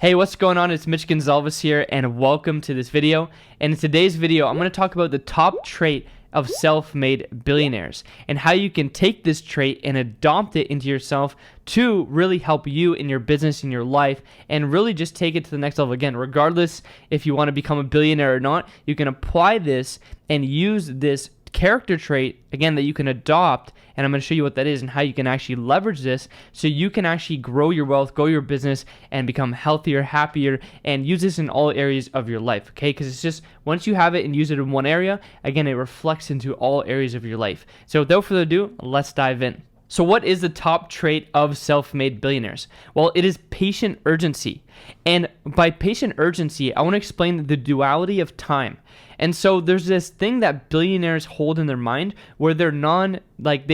Hey, what's going on? It's Mitch Gonzalez here, and welcome to this video. And in today's video, I'm going to talk about the top trait of self-made billionaires and how you can take this trait and adopt it into yourself to really help you in your business, in your life, and really just take it to the next level. Again, regardless if you want to become a billionaire or not, you can apply this and use this character trait, again, that you can adopt, and I'm going to show you what that is and how you can actually leverage this so you can actually grow your wealth, grow your business, and become healthier, happier, and use this in all areas of your life, okay? Because it's just, once you have it and use it in one area, again, it reflects into all areas of your life. So without further ado, let's dive in. So what is the top trait of self-made billionaires? Well, it is patient urgency. And by patient urgency, I want to explain the duality of time. And so there's this thing that billionaires hold in their mind where they're non-binary,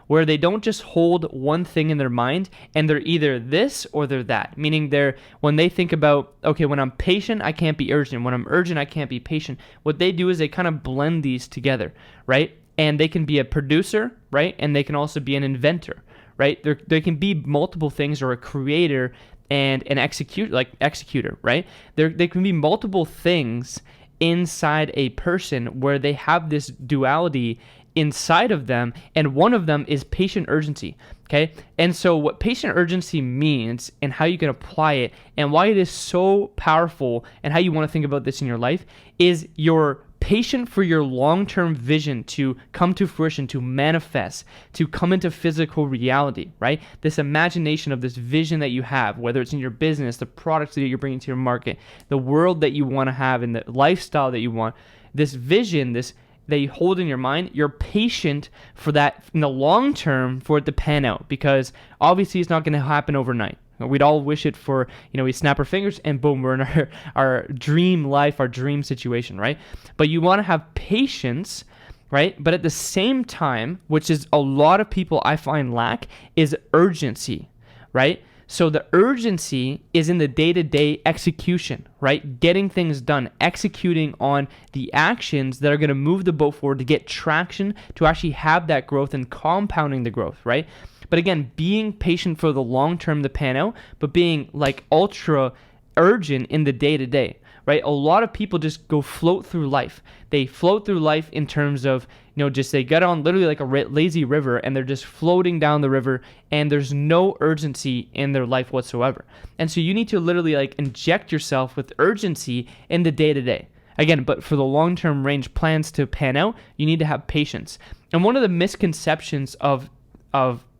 where they don't just hold one thing in their mind and they're either this or they're that. Meaning when they think about, okay, when I'm patient, I can't be urgent. When I'm urgent, I can't be patient. What they do is they kind of blend these together, right? And they can be a producer, right? And they can also be an inventor, right? They can be multiple things, or a creator and an executor, right? They can be multiple things inside a person where they have this duality inside of them, and one of them is patient urgency, okay? And so what patient urgency means and how you can apply it and why it is so powerful and how you want to think about this in your life is you're patient for your long-term vision to come to fruition, to manifest, to come into physical reality, right? This imagination of this vision that you have, whether it's in your business, the products that you're bringing to your market, the world that you want to have, and the lifestyle that you want, this vision, this that you hold in your mind, you're patient for that in the long term for it to pan out, because obviously it's not going to happen overnight. We'd all wish it for, we snap our fingers and boom, we're in our dream life, our dream situation, right? But you want to have patience, right? But at the same time, which is a lot of people I find lack, is urgency, right? So the urgency is in the day-to-day execution, right? Getting things done, executing on the actions that are going to move the boat forward to get traction, to actually have that growth and compounding the growth, right? But again, being patient for the long term to pan out, but being like ultra urgent in the day-to-day, right? A lot of people just go float through life. They float through life in terms of, just they get on literally like a lazy river and they're just floating down the river and there's no urgency in their life whatsoever. And so you need to literally like inject yourself with urgency in the day-to-day. Again, but for the long-term range plans to pan out, you need to have patience. And one of the misconceptions of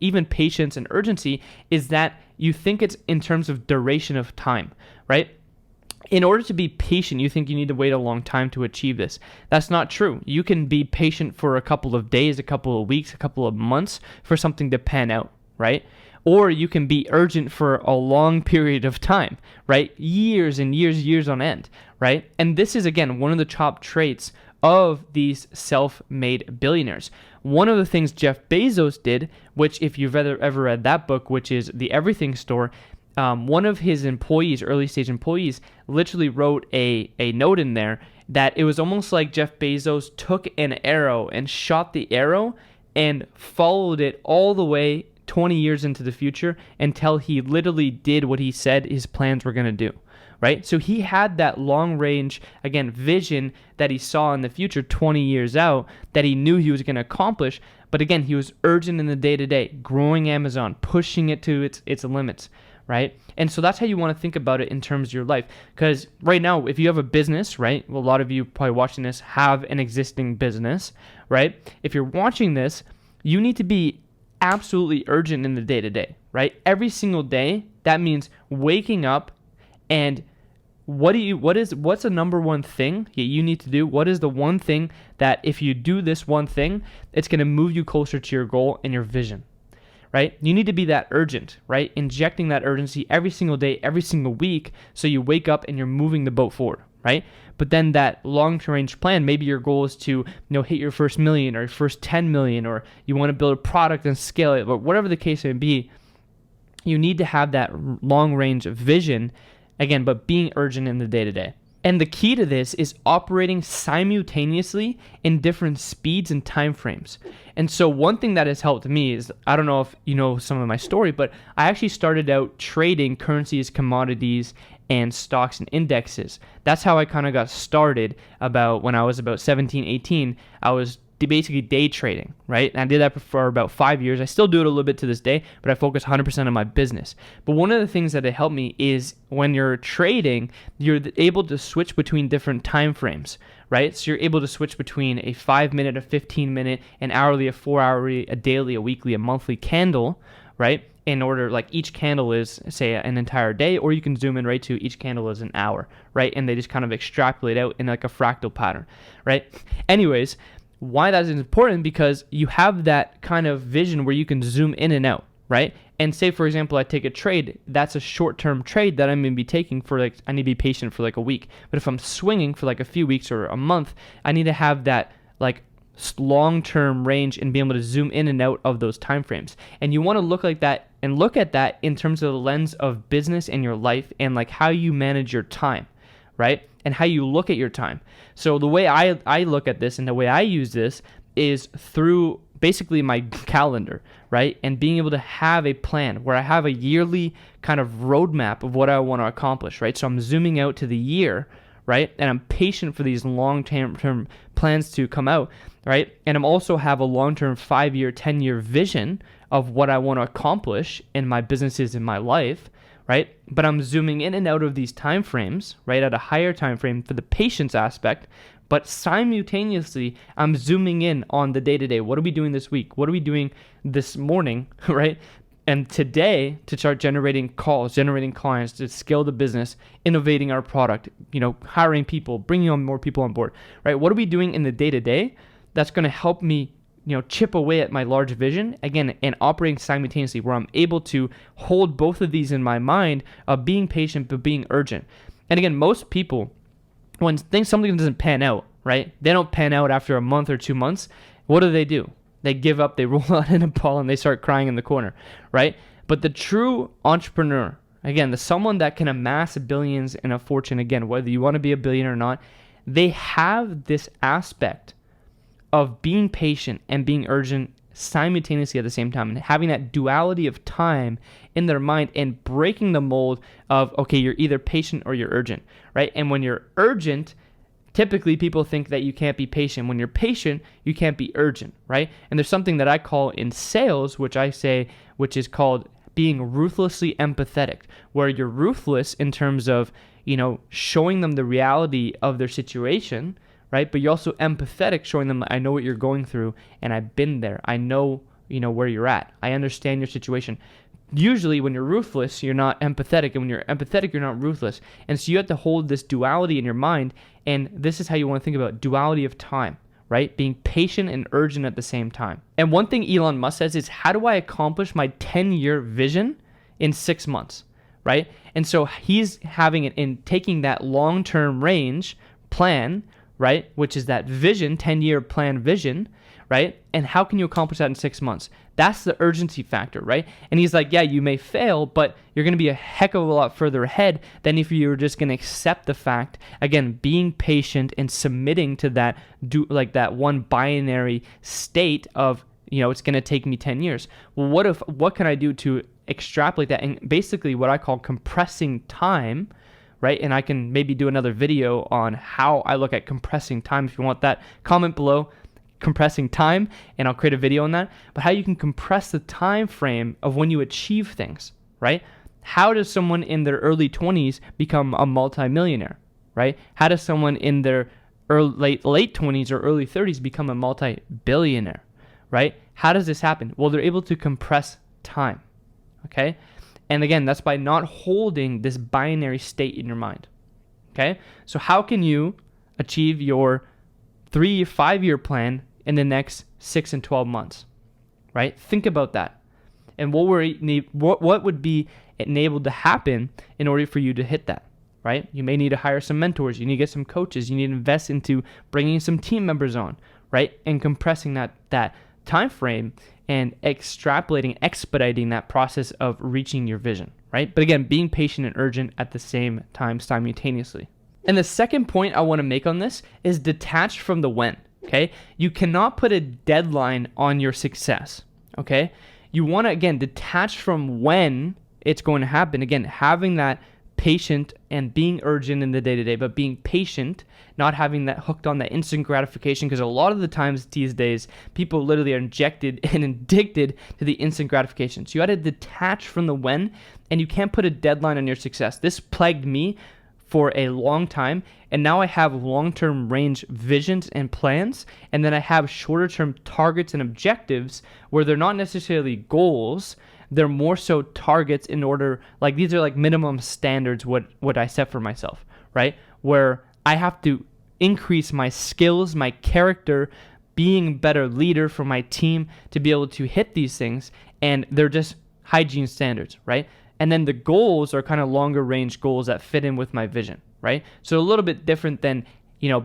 even patience and urgency is that you think it's in terms of duration of time, right? In order to be patient, you think you need to wait a long time to achieve this. That's not true. You can be patient for a couple of days, a couple of weeks, a couple of months for something to pan out, right? Or you can be urgent for a long period of time, right? Years and years on end, right? And this is, again, one of the top traits of these self-made billionaires. One of the things Jeff Bezos did, which if you've ever read that book, which is The Everything Store, one of his employees, early stage employees, literally wrote a note in there that it was almost like Jeff Bezos took an arrow and shot the arrow and followed it all the way 20 years into the future until he literally did what he said his plans were going to do. Right? So he had that long range, again, vision that he saw in the future 20 years out that he knew he was going to accomplish. But again, he was urgent in the day-to-day, growing Amazon, pushing it to its limits, right? And so that's how you want to think about it in terms of your life. Because right now, if you have a business, right? Well, a lot of you probably watching this have an existing business, right? If you're watching this, you need to be absolutely urgent in the day-to-day, right? Every single day, that means waking up and what's the number one thing that you need to do? What is the one thing that if you do this one thing, it's going to move you closer to your goal and your vision, right? You need to be that urgent, right? Injecting that urgency every single day, every single week, so you wake up and you're moving the boat forward, right? But then that long-term range plan, maybe your goal is to, hit your first million or your first 10 million, or you want to build a product and scale it, but whatever the case may be, you need to have that long range vision. Again, but being urgent in the day-to-day. And the key to this is operating simultaneously in different speeds and time frames. And so one thing that has helped me is, I don't know if you know some of my story, but I actually started out trading currencies, commodities, and stocks and indexes. That's how I kind of got started when I was about 17, 18. I was basically day trading, right? And I did that for about 5 years. I still do it a little bit to this day, but I focus 100% on my business. But one of the things that it helped me is when you're trading, you're able to switch between different time frames, right? So you're able to switch between a 5-minute, a 15-minute, an hourly, a 4-hourly, a daily, a weekly, a monthly candle, right? In order, like each candle is, say, an entire day, or you can zoom in right to each candle is an hour, right? And they just kind of extrapolate out in like a fractal pattern, right? Anyways, why that is important, because you have that kind of vision where you can zoom in and out, right? And say, for example, I take a trade, that's a short-term trade that I'm going to be taking for I need to be patient for like a week. But if I'm swinging for like a few weeks or a month, I need to have that like long-term range and be able to zoom in and out of those time frames. And you want to look like that and look at that in terms of the lens of business and your life and like how you manage your time, right? And how you look at your time. So the way I look at this and the way I use this is through basically my calendar, right? And being able to have a plan where I have a yearly kind of roadmap of what I want to accomplish, right? So I'm zooming out to the year, right? And I'm patient for these long-term plans to come out, right? And I'm also have a long-term 5-year, 10-year vision of what I want to accomplish in my businesses, in my life, right? But I'm zooming in and out of these time frames, right, at a higher time frame for the patience aspect, but simultaneously I'm zooming in on the day-to-day. What are we doing this week? What are we doing this morning, right? And today, to start generating calls, generating clients, to scale the business, innovating our product, hiring people, bringing on more people on board, right? What are we doing in the day-to-day that's going to help me chip away at my large vision, again, and operating simultaneously, where I'm able to hold both of these in my mind of being patient but being urgent. And again, most people, when something doesn't pan out, right? They don't pan out after a month or 2 months. What do? They give up, they roll out in a ball, and they start crying in the corner, right? But the true entrepreneur, again, someone that can amass billions and a fortune, again, whether you want to be a billionaire or not, they have this aspect of being patient and being urgent simultaneously at the same time, and having that duality of time in their mind and breaking the mold of, okay, you're either patient or you're urgent, right? And when you're urgent, typically people think that you can't be patient. When you're patient, you can't be urgent, right? And there's something that I call in sales, which is called being ruthlessly empathetic, where you're ruthless in terms of, showing them the reality of their situation, right? But you're also empathetic, showing them, I know what you're going through and I've been there. I know, where you're at. I understand your situation. Usually when you're ruthless, you're not empathetic. And when you're empathetic, you're not ruthless. And so you have to hold this duality in your mind. And this is how you want to think about duality of time, right? Being patient and urgent at the same time. And one thing Elon Musk says is, how do I accomplish my 10-year vision in 6 months, right? And so he's having it in taking that long-term range plan, right? Which is that vision, 10-year plan vision, right? And how can you accomplish that in 6 months? That's the urgency factor, right? And he's like, yeah, you may fail, but you're going to be a heck of a lot further ahead than if you were just going to accept the fact, again, being patient and submitting to that, that one binary state of, it's going to take me 10 years. Well, what can I do to extrapolate that? And basically what I call compressing time, right? And I can maybe do another video on how I look at compressing time. If you want that, comment below, compressing time, and I'll create a video on that. But how you can compress the time frame of when you achieve things, right? How does someone in their early 20s become a multimillionaire, right? How does someone in their late 20s or early 30s become a multi-billionaire, right? How does this happen? Well, they're able to compress time, okay? And again, that's by not holding this binary state in your mind, okay? So how can you achieve your 5-year plan in the next 6 and 12 months, right? Think about that. And what would be enabled to happen in order for you to hit that, right? You may need to hire some mentors. You need to get some coaches. You need to invest into bringing some team members on, right? And compressing that time frame and expediting that process of reaching your vision, right? But again, being patient and urgent at the same time simultaneously. And the second point I want to make on this is detach from the when, okay? You cannot put a deadline on your success, okay? You want to, again, detach from when it's going to happen. Again, having that patient and being urgent in the day-to-day, but being patient, not having that hooked on that instant gratification, because a lot of the times these days, people literally are injected and addicted to the instant gratification. So you got to detach from the when, and you can't put a deadline on your success. This plagued me for a long time, and now I have long-term range visions and plans, and then I have shorter-term targets and objectives where they're not necessarily goals, they're more so targets in order, like these are like minimum standards what I set for myself, right? Where I have to increase my skills, my character, being a better leader for my team to be able to hit these things, and they're just hygiene standards, right? And then the goals are kind of longer range goals that fit in with my vision, right? So a little bit different than,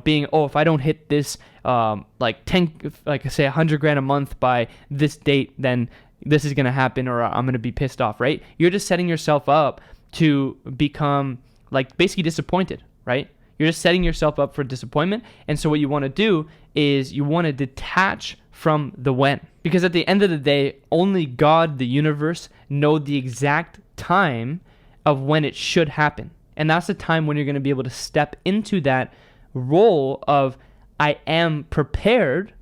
being, if I don't hit this, like say 100 grand a month by this date, then this is going to happen, or I'm going to be pissed off, right? You're just setting yourself up to become like basically disappointed, right? You're just setting yourself up for disappointment. And so what you want to do is you want to detach from the when, because at the end of the day, only God, the universe, know the exact time of when it should happen. And that's the time when you're going to be able to step into that role of, I am prepared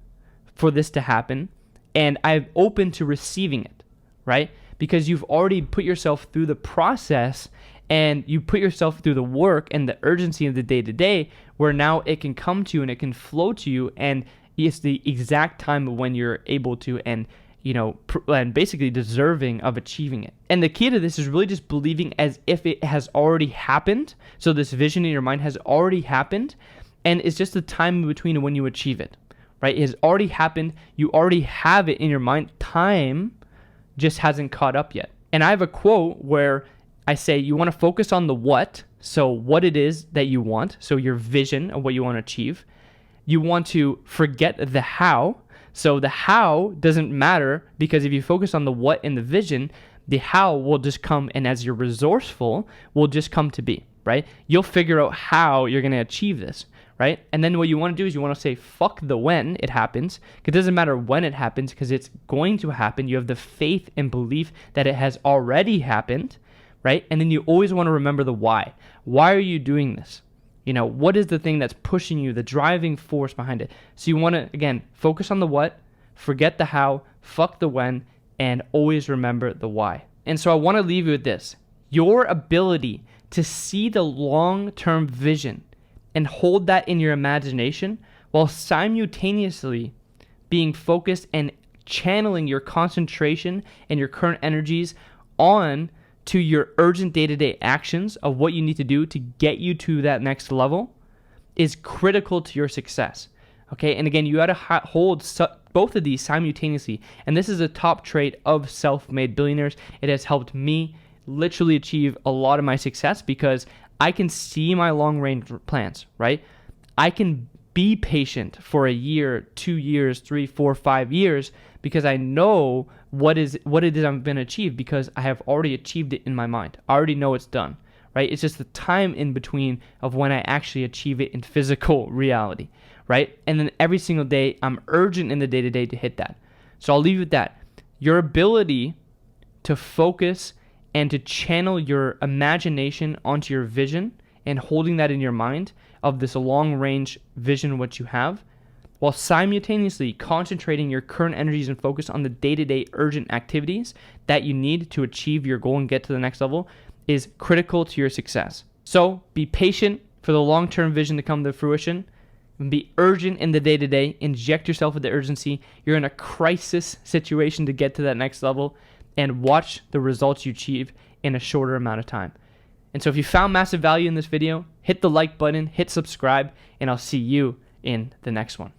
for this to happen, and I'm open to receiving it, right? Because you've already put yourself through the process, and you put yourself through the work and the urgency of the day-to-day, where now it can come to you and it can flow to you, and it's the exact time of when you're able to and basically deserving of achieving it. And the key to this is really just believing as if it has already happened. So this vision in your mind has already happened, and it's just the time in between when you achieve it, right? It has already happened. You already have it in your mind. Time just hasn't caught up yet. And I have a quote where I say you want to focus on the what, so what it is that you want, so your vision of what you want to achieve. You want to forget the how. So the how doesn't matter, because if you focus on the what in the vision, the how will just come, and as you're resourceful, will just come to be, right? You'll figure out how you're going to achieve this, right? And then what you want to do is you want to say, fuck the when it happens. It doesn't matter when it happens, because it's going to happen. You have the faith and belief that it has already happened, right? And then you always want to remember the why. Why are you doing this? What is the thing that's pushing you, the driving force behind it? So you want to, again, focus on the what, forget the how, fuck the when, and always remember the why. And so I want to leave you with this. Your ability to see the long-term vision and hold that in your imagination while simultaneously being focused and channeling your concentration and your current energies on to your urgent day-to-day actions of what you need to do to get you to that next level is critical to your success. Okay, and again, you got to hold both of these simultaneously, and this is a top trait of self-made billionaires. It has helped me literally achieve a lot of my success because I can see my long-range plans, right? I can be patient for a year, 2 years, 3, 4, 5 years, because I know what it is I'm going to achieve, because I have already achieved it in my mind. I already know it's done, right? It's just the time in between of when I actually achieve it in physical reality, right? And then every single day, I'm urgent in the day-to-day to hit that. So I'll leave you with that. Your ability to focus and to channel your imagination onto your vision and holding that in your mind of this long-range vision, what you have, while simultaneously concentrating your current energies and focus on the day-to-day urgent activities that you need to achieve your goal and get to the next level, is critical to your success. So be patient for the long-term vision to come to fruition, and be urgent in the day-to-day. Inject yourself with the urgency. You're in a crisis situation to get to that next level, and watch the results you achieve in a shorter amount of time. And so if you found massive value in this video, hit the like button, hit subscribe, and I'll see you in the next one.